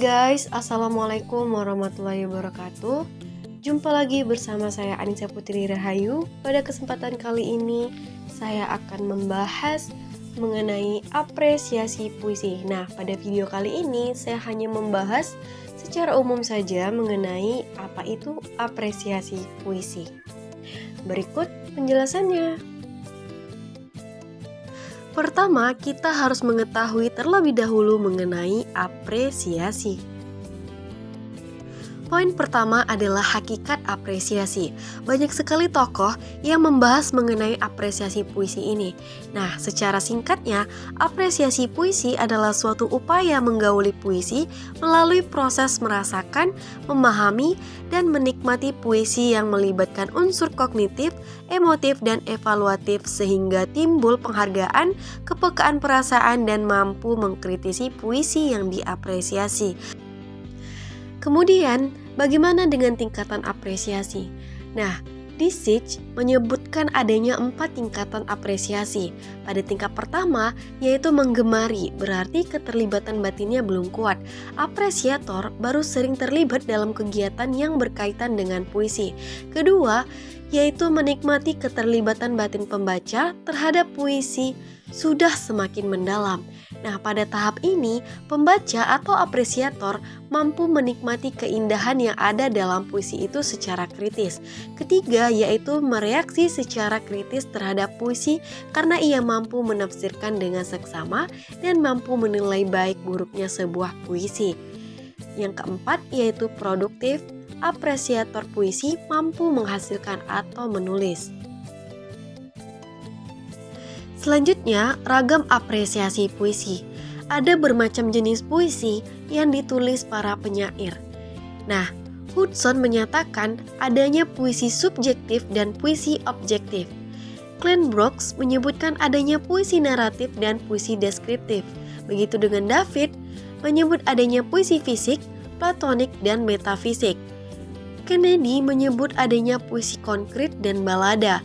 guys, Assalamualaikum warahmatullahi wabarakatuh. Jumpa lagi bersama saya Anissa Putri Rahayu. Pada kesempatan kali ini saya akan membahas mengenai apresiasi puisi. Nah, pada video kali ini saya hanya membahas secara umum saja mengenai apa itu apresiasi puisi. Berikut penjelasannya. Pertama, kita harus mengetahui terlebih dahulu mengenai apresiasi. Poin pertama adalah hakikat apresiasi. Banyak sekali tokoh yang membahas mengenai apresiasi puisi ini. Nah, secara singkatnya, apresiasi puisi adalah suatu upaya menggauli puisi melalui proses merasakan, memahami, dan menikmati puisi yang melibatkan unsur kognitif, emotif, dan evaluatif sehingga timbul penghargaan, kepekaan perasaan, dan mampu mengkritisi puisi yang diapresiasi. Kemudian, bagaimana dengan tingkatan apresiasi? Nah, Disick menyebutkan adanya 4 tingkatan apresiasi. Pada tingkat pertama, yaitu menggemari, berarti keterlibatan batinnya belum kuat. Apresiator baru sering terlibat dalam kegiatan yang berkaitan dengan puisi. Kedua, yaitu menikmati keterlibatan batin pembaca terhadap puisi sudah semakin mendalam. Nah, pada tahap ini, pembaca atau apresiator mampu menikmati keindahan yang ada dalam puisi itu secara kritis. Ketiga, yaitu mereaksi secara kritis terhadap puisi karena ia mampu menafsirkan dengan seksama dan mampu menilai baik buruknya sebuah puisi. Yang keempat, yaitu produktif. Apresiator puisi mampu menghasilkan atau menulis. Selanjutnya, ragam apresiasi puisi. Ada bermacam jenis puisi yang ditulis para penyair. Nah, Hudson menyatakan adanya puisi subjektif dan puisi objektif. Glenn Brooks menyebutkan adanya puisi naratif dan puisi deskriptif. Begitu dengan David menyebut adanya puisi fisik, platonik, dan metafisik. Kennedy menyebut adanya puisi konkret dan balada.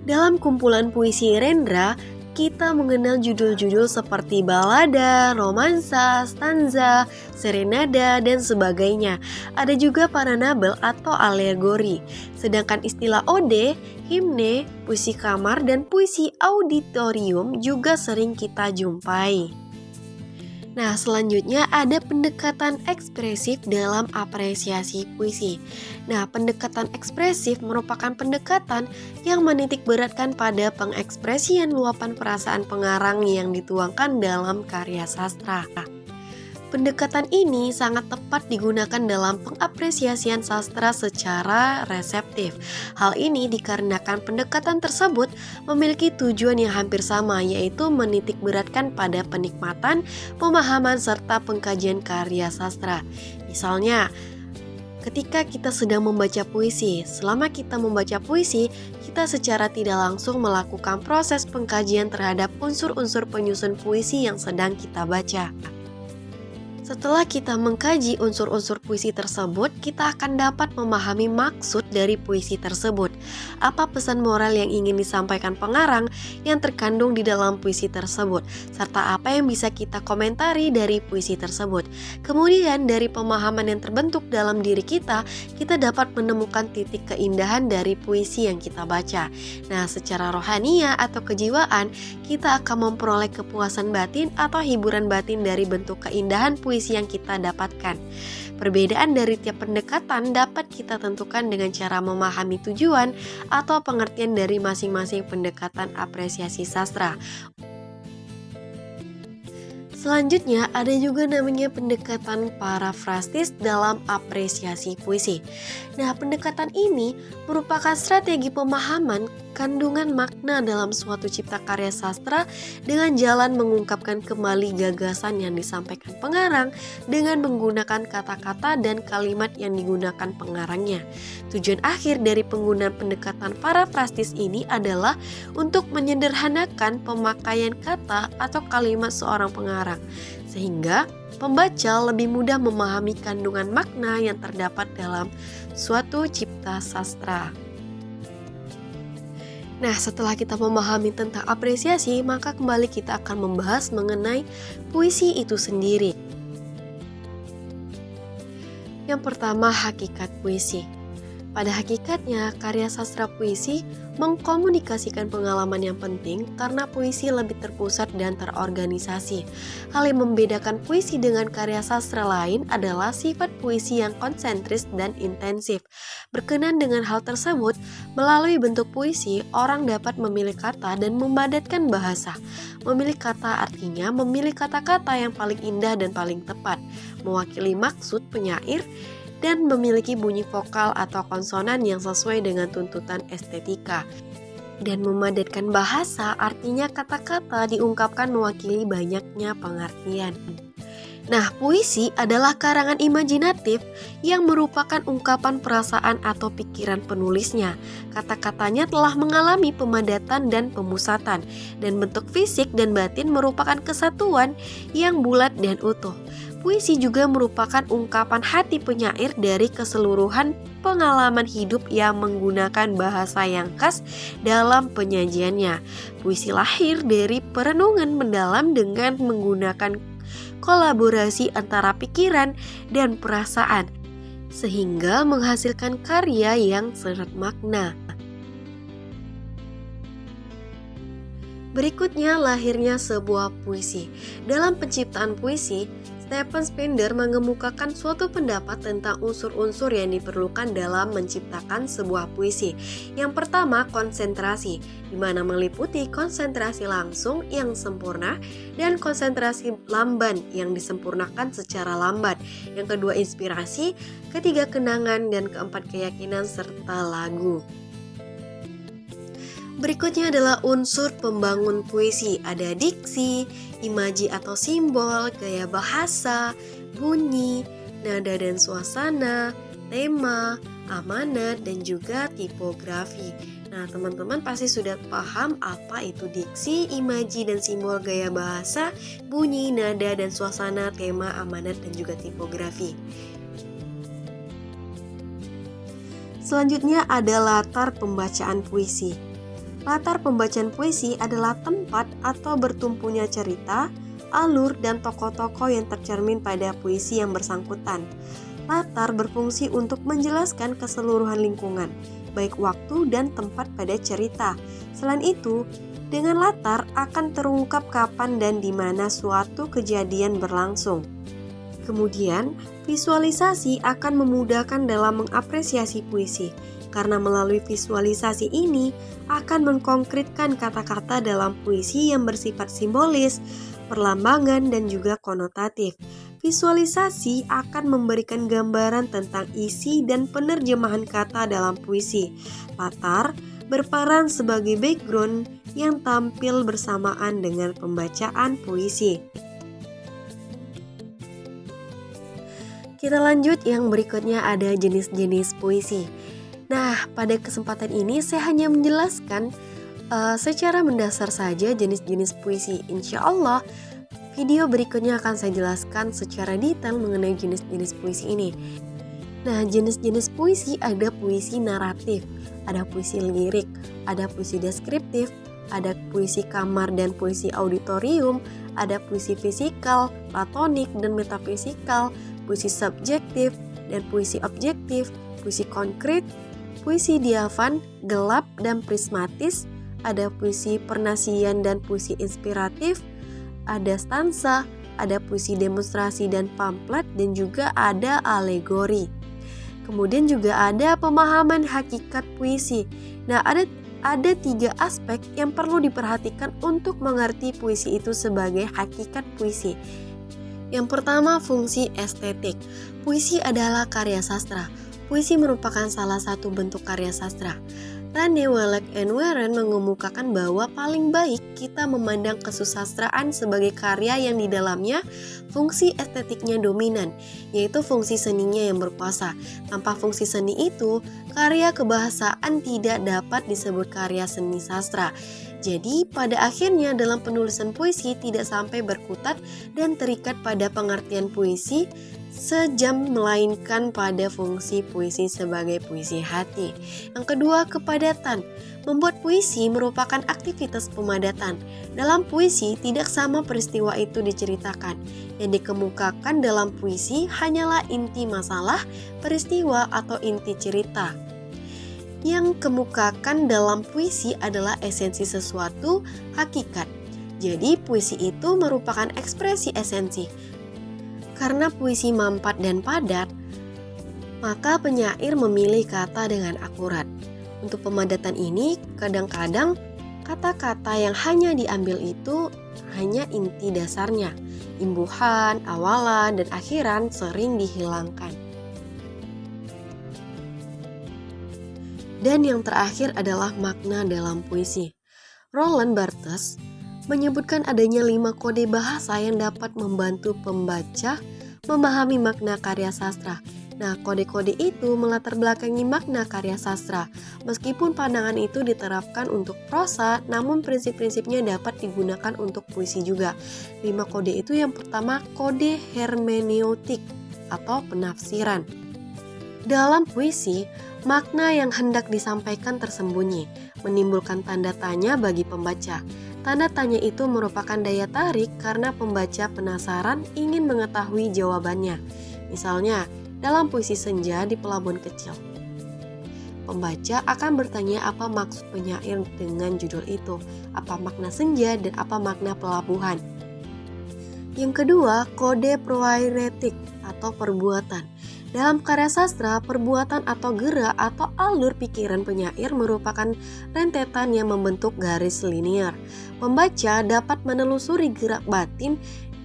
Dalam kumpulan puisi Rendra, kita mengenal judul-judul seperti balada, romansa, stanza, serenada, dan sebagainya. Ada juga paranabel atau alegori. Sedangkan istilah ode, himne, puisi kamar, dan puisi auditorium juga sering kita jumpai. Nah, selanjutnya ada pendekatan ekspresif dalam apresiasi puisi. Nah, pendekatan ekspresif merupakan pendekatan yang menitik beratkan pada pengekspresian luapan perasaan pengarang yang dituangkan dalam karya sastra. Pendekatan ini sangat tepat digunakan dalam pengapresiasian sastra secara reseptif. Hal ini dikarenakan pendekatan tersebut memiliki tujuan yang hampir sama, yaitu menitik beratkan pada penikmatan, pemahaman, serta pengkajian karya sastra. Misalnya, ketika kita sedang membaca puisi, selama kita membaca puisi, kita secara tidak langsung melakukan proses pengkajian terhadap unsur-unsur penyusun puisi yang sedang kita baca. Setelah kita mengkaji unsur-unsur puisi tersebut, kita akan dapat memahami maksud dari puisi tersebut. Apa pesan moral yang ingin disampaikan pengarang yang terkandung di dalam puisi tersebut, serta apa yang bisa kita komentari dari puisi tersebut. Kemudian dari pemahaman yang terbentuk dalam diri kita dapat menemukan titik keindahan dari puisi yang kita baca. Nah, secara rohania atau kejiwaan, kita akan memperoleh kepuasan batin atau hiburan batin dari bentuk keindahan puisi yang kita dapatkan. Perbedaan dari tiap pendekatan dapat kita tentukan dengan cara memahami tujuan atau pengertian dari masing-masing pendekatan apresiasi sastra. Selanjutnya ada juga namanya pendekatan parafrastis dalam apresiasi puisi. Nah, pendekatan ini merupakan strategi pemahaman kandungan makna dalam suatu cipta karya sastra dengan jalan mengungkapkan kembali gagasan yang disampaikan pengarang dengan menggunakan kata-kata dan kalimat yang digunakan pengarangnya. Tujuan akhir dari penggunaan pendekatan parafrastis ini adalah untuk menyederhanakan pemakaian kata atau kalimat seorang pengarang, sehingga pembaca lebih mudah memahami kandungan makna yang terdapat dalam suatu cipta sastra. Nah, setelah kita memahami tentang apresiasi, maka kembali kita akan membahas mengenai puisi itu sendiri. Yang pertama, hakikat puisi. Pada hakikatnya, karya sastra puisi mengkomunikasikan pengalaman yang penting karena puisi lebih terpusat dan terorganisasi. Hal yang membedakan puisi dengan karya sastra lain adalah sifat puisi yang konsentris dan intensif. Berkenan dengan hal tersebut, melalui bentuk puisi, orang dapat memilih kata dan memadatkan bahasa. Memilih kata artinya memilih kata-kata yang paling indah dan paling tepat, mewakili maksud penyair, dan memiliki bunyi vokal atau konsonan yang sesuai dengan tuntutan estetika. Dan memadatkan bahasa artinya kata-kata diungkapkan mewakili banyaknya pengertian. Nah, puisi adalah karangan imajinatif yang merupakan ungkapan perasaan atau pikiran penulisnya. Kata-katanya telah mengalami pemadatan dan pemusatan, dan bentuk fisik dan batin merupakan kesatuan yang bulat dan utuh. Puisi juga merupakan ungkapan hati penyair dari keseluruhan pengalaman hidup yang menggunakan bahasa yang khas dalam penyajiannya. Puisi lahir dari perenungan mendalam dengan menggunakan kolaborasi antara pikiran dan perasaan, sehingga menghasilkan karya yang syarat makna. Berikutnya, lahirnya sebuah puisi. Dalam penciptaan puisi, Stephen Spender mengemukakan suatu pendapat tentang unsur-unsur yang diperlukan dalam menciptakan sebuah puisi. Yang pertama, konsentrasi, di mana meliputi konsentrasi langsung yang sempurna dan konsentrasi lamban yang disempurnakan secara lambat. Yang kedua, inspirasi, ketiga, kenangan, dan keempat, keyakinan serta lagu. Berikutnya adalah unsur pembangun puisi. Ada diksi, imaji atau simbol, gaya bahasa, bunyi, nada dan suasana, tema, amanat, dan juga tipografi. Nah, teman-teman pasti sudah paham apa itu diksi, imaji, dan simbol, gaya bahasa, bunyi, nada, dan suasana, tema, amanat, dan juga tipografi. Selanjutnya ada latar pembacaan puisi. Latar pembacaan puisi adalah tempat atau bertumpunya cerita, alur, dan tokoh-tokoh yang tercermin pada puisi yang bersangkutan. Latar berfungsi untuk menjelaskan keseluruhan lingkungan, baik waktu dan tempat pada cerita. Selain itu, dengan latar akan terungkap kapan dan di mana suatu kejadian berlangsung. Kemudian, visualisasi akan memudahkan dalam mengapresiasi puisi, karena melalui visualisasi ini akan mengkonkretkan kata-kata dalam puisi yang bersifat simbolis, perlambangan, dan juga konotatif. Visualisasi akan memberikan gambaran tentang isi dan penerjemahan kata dalam puisi. Latar berperan sebagai background yang tampil bersamaan dengan pembacaan puisi. Kita lanjut, yang berikutnya ada jenis-jenis puisi. Nah, pada kesempatan ini saya hanya menjelaskan secara mendasar saja jenis-jenis puisi. Insya Allah, video berikutnya akan saya jelaskan secara detail mengenai jenis-jenis puisi ini. Nah, jenis-jenis puisi ada puisi naratif, ada puisi lirik, ada puisi deskriptif, ada puisi kamar dan puisi auditorium, ada puisi fisikal, platonik, dan metafisikal, puisi subjektif dan puisi objektif, puisi konkret, puisi diafan, gelap, dan prismatis, ada puisi pernasian dan puisi inspiratif, ada stansa, ada puisi demonstrasi dan pamflet, dan juga ada alegori. Kemudian juga ada pemahaman hakikat puisi. Nah, ada 3 aspek yang perlu diperhatikan untuk mengerti puisi itu sebagai hakikat puisi. Yang pertama, fungsi estetik. Puisi adalah karya sastra. Puisi merupakan salah satu bentuk karya sastra. Rane, Walek, and Warren mengemukakan bahwa paling baik kita memandang kesusastraan sebagai karya yang di dalamnya fungsi estetiknya dominan, yaitu fungsi seninya yang berkuasa. Tanpa fungsi seni itu, karya kebahasaan tidak dapat disebut karya seni sastra. Jadi, pada akhirnya dalam penulisan puisi tidak sampai berkutat dan terikat pada pengertian puisi sejam, melainkan pada fungsi puisi sebagai puisi hati. Yang kedua, kepadatan. Membuat puisi merupakan aktivitas pemadatan. Dalam puisi, tidak sama peristiwa itu diceritakan. Yang dikemukakan dalam puisi hanyalah inti masalah, peristiwa, atau inti cerita. Yang kemukakan dalam puisi adalah esensi sesuatu, hakikat. Jadi, puisi itu merupakan ekspresi esensi. Karena puisi mampat dan padat, maka penyair memilih kata dengan akurat. Untuk pemadatan ini, kadang-kadang kata-kata yang hanya diambil itu hanya inti dasarnya. Imbuhan, awalan, dan akhiran sering dihilangkan. Dan yang terakhir adalah makna dalam puisi. Roland Barthes menyebutkan adanya 5 kode bahasa yang dapat membantu pembaca memahami makna karya sastra. Nah, kode-kode itu melatar belakangi makna karya sastra. Meskipun pandangan itu diterapkan untuk prosa, namun prinsip-prinsipnya dapat digunakan untuk puisi juga. 5 kode itu yang pertama, kode hermeneutik atau penafsiran. Dalam puisi, makna yang hendak disampaikan tersembunyi, menimbulkan tanda tanya bagi pembaca. Tanda tanya itu merupakan daya tarik karena pembaca penasaran ingin mengetahui jawabannya. Misalnya, dalam puisi Senja di Pelabuhan Kecil, pembaca akan bertanya apa maksud penyair dengan judul itu, apa makna senja dan apa makna pelabuhan. Yang kedua, kode proairetik atau perbuatan. Dalam karya sastra, perbuatan atau gerak atau alur pikiran penyair merupakan rentetan yang membentuk garis linear. Pembaca dapat menelusuri gerak batin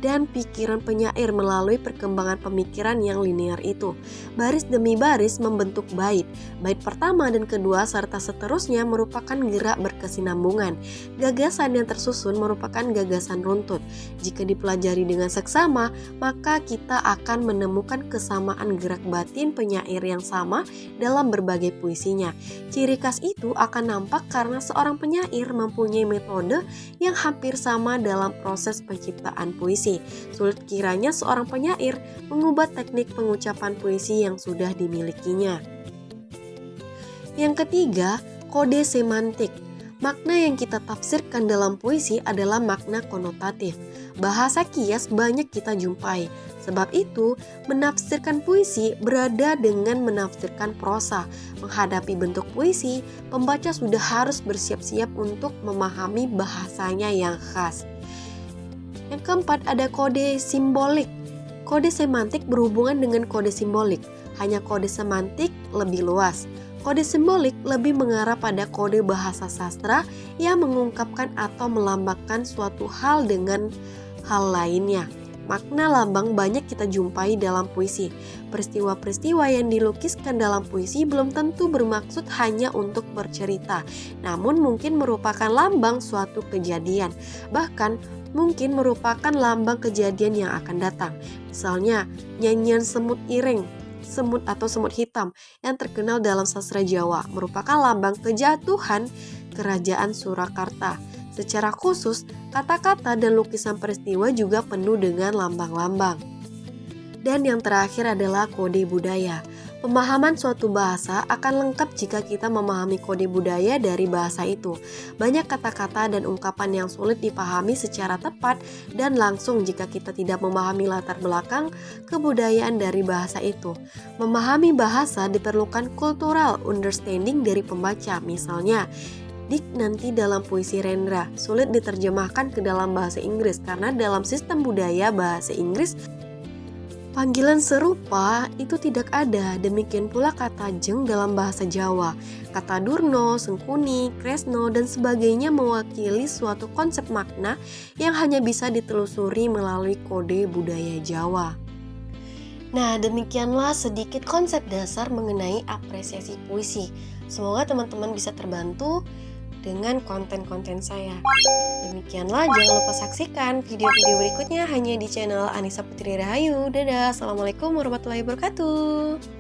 dan pikiran penyair melalui perkembangan pemikiran yang linear itu. Baris demi baris membentuk bait. Bait pertama dan kedua serta seterusnya merupakan gerak berkesinambungan. Gagasan yang tersusun merupakan gagasan runtut. Jika dipelajari dengan seksama, maka kita akan menemukan kesamaan gerak batin penyair yang sama dalam berbagai puisinya. Ciri khas itu akan nampak karena seorang penyair mempunyai metode yang hampir sama dalam proses penciptaan puisi. Sulit kiranya seorang penyair mengubah teknik pengucapan puisi yang sudah dimilikinya. Yang ketiga, kode semantik. Makna yang kita tafsirkan dalam puisi adalah makna konotatif. Bahasa kias banyak kita jumpai. Sebab itu, menafsirkan puisi berada dengan menafsirkan prosa. Menghadapi bentuk puisi, pembaca sudah harus bersiap-siap untuk memahami bahasanya yang khas. Yang keempat, ada kode simbolik. Kode semantik berhubungan dengan kode simbolik. Hanya kode semantik lebih luas. Kode simbolik lebih mengarah pada kode bahasa sastra yang mengungkapkan atau melambangkan suatu hal dengan hal lainnya. Makna lambang banyak kita jumpai dalam puisi. Peristiwa-peristiwa yang dilukiskan dalam puisi belum tentu bermaksud hanya untuk bercerita, namun mungkin merupakan lambang suatu kejadian. Bahkan mungkin merupakan lambang kejadian yang akan datang. Misalnya, nyanyian semut ireng, semut atau semut hitam yang terkenal dalam sastra Jawa merupakan lambang kejatuhan kerajaan Surakarta. Secara khusus, kata-kata dan lukisan peristiwa juga penuh dengan lambang-lambang. Dan yang terakhir adalah kode budaya. Pemahaman suatu bahasa akan lengkap jika kita memahami kode budaya dari bahasa itu. Banyak kata-kata dan ungkapan yang sulit dipahami secara tepat dan langsung jika kita tidak memahami latar belakang kebudayaan dari bahasa itu. Memahami bahasa diperlukan cultural understanding dari pembaca. Misalnya, Dik nanti dalam puisi Rendra sulit diterjemahkan ke dalam bahasa Inggris karena dalam sistem budaya bahasa Inggris panggilan serupa itu tidak ada. Demikian pula kata jeng dalam bahasa Jawa. Kata durno, sengkuni, kresno, dan sebagainya mewakili suatu konsep makna yang hanya bisa ditelusuri melalui kode budaya Jawa. Nah, demikianlah sedikit konsep dasar mengenai apresiasi puisi. Semoga teman-teman bisa terbantu dengan konten-konten saya. Demikianlah, jangan lupa saksikan video-video berikutnya hanya di channel Anissa Putri Rahayu. Dadah, assalamualaikum warahmatullahi wabarakatuh.